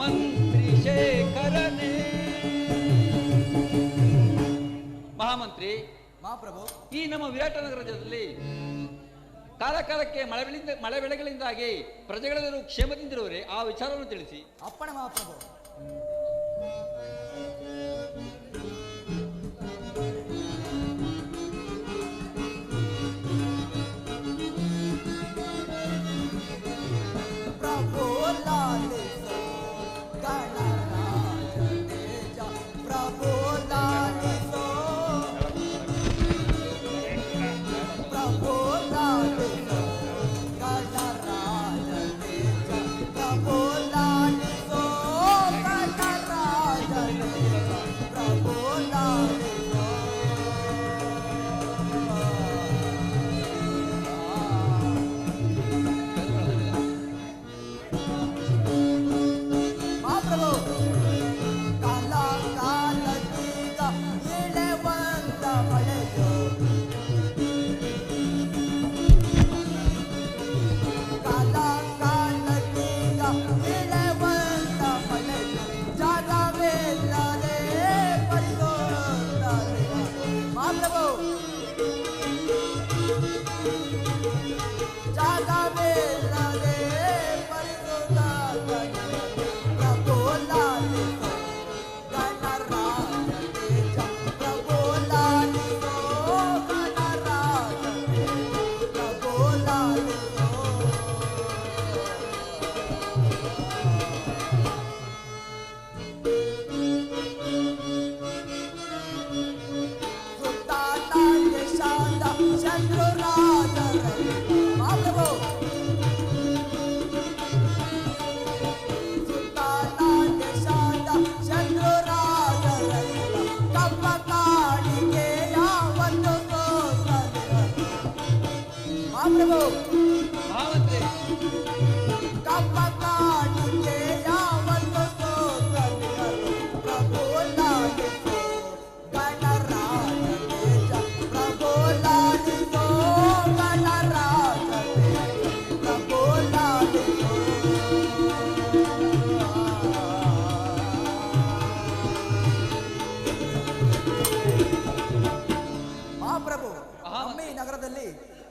ಮಂತ್ರಿ ಶೇಖರನೇ. ಮಹಾಮಂತ್ರಿ, ಮಹಾಪ್ರಭು, ಈ ನಮ್ಮ ವಿರಾಟ ನಗರದಲ್ಲಿ ಕಾಲಕಾಲಕ್ಕೆ ಮಳೆ ಬೆಳೆಗಳಿಂದಾಗಿ ಪ್ರಜೆಗಳೆಲ್ಲರೂ ಕ್ಷೇಮದಿಂದಿರುವರೆ ಆ ವಿಚಾರವನ್ನು ತಿಳಿಸಿ. ಅಪ್ಪಣೆ ಮಹಾಪ್ರಭು.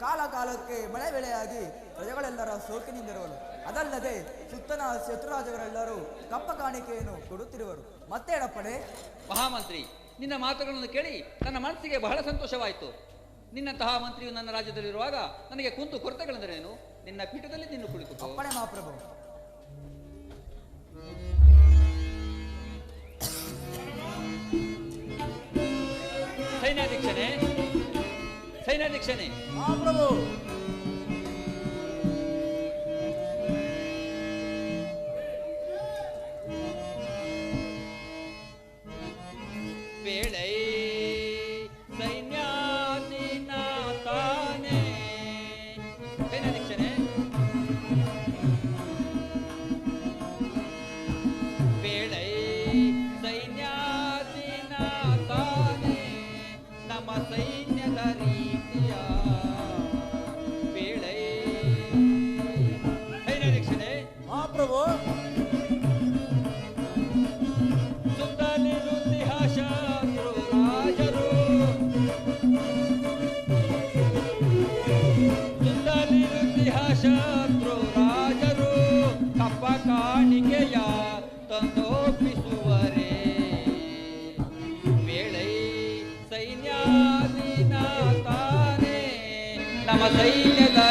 ಕಾಲಕಾಲಕ್ಕೆ ಮಳೆ ಬೆಳೆಯಾಗಿ ಪ್ರಜೆಗಳೆಲ್ಲರ ಸೋಕಿನಿಂದಿರುವರು. ಅದಲ್ಲದೆ ಸುತ್ತನ ಶತ್ರುರಾಜವರೆಲ್ಲರೂ ಕಪ್ಪ ಕಾಣಿಕೆಯನ್ನು ಕೊಡುತ್ತಿರುವರು. ಮತ್ತೇಡಪ್ಪಡೆ? ಮಹಾಮಂತ್ರಿ, ನಿನ್ನ ಮಾತುಗಳನ್ನು ಕೇಳಿ ನನ್ನ ಮನಸ್ಸಿಗೆ ಬಹಳ ಸಂತೋಷವಾಯಿತು. ನಿನ್ನಂತಹ ಮಂತ್ರಿಯು ನನ್ನ ರಾಜ್ಯದಲ್ಲಿರುವಾಗ ನನಗೆ ಕುಂತು ಕೊರತೆಗಳೆಂದರೇನು? ನಿನ್ನ ಪೀಠದಲ್ಲಿ ನಿನ್ನ ಕುಳಿತು. ಅಪ್ಪಣೆ ಮಹಾಪ್ರಭು. ಸೈನ್ಯಾಧ್ಯಕ್ಷನೇ, ಸೈನ್ಯಾಧ್ಯಕ್ಷನೇ. ಮಹಾಪ್ರಭು, ಬೇಳೆ ಸೈನ್ಯಾಧೀನ ತಾನೇ. ಸೈನ್ಯಾಧ್ಯಕ್ಷನೇ, ಬೇಳೆ ಸೈನ್ಯಾಧೀನ ತಾನೇ ನಮ್ಮ ಸೈನ್ಯದ ರೀತಿಯ ಬೇಳೆ. ಸೈನ್ಯಾಧ್ಯಕ್ಷನೇ. ಮಹಾಪ್ರಭು, ಶತ್ರು ರಾಜರು ಕಪ್ಪ ಕಾಣಿಕೆಯ ತಂದೋಪಿಸುವರೇ. ಬೇಳೆ ಸೈನ್ಯಾಧೀನ ತಾನೇ ನಮ್ಮ ಸೈನ್ಯದ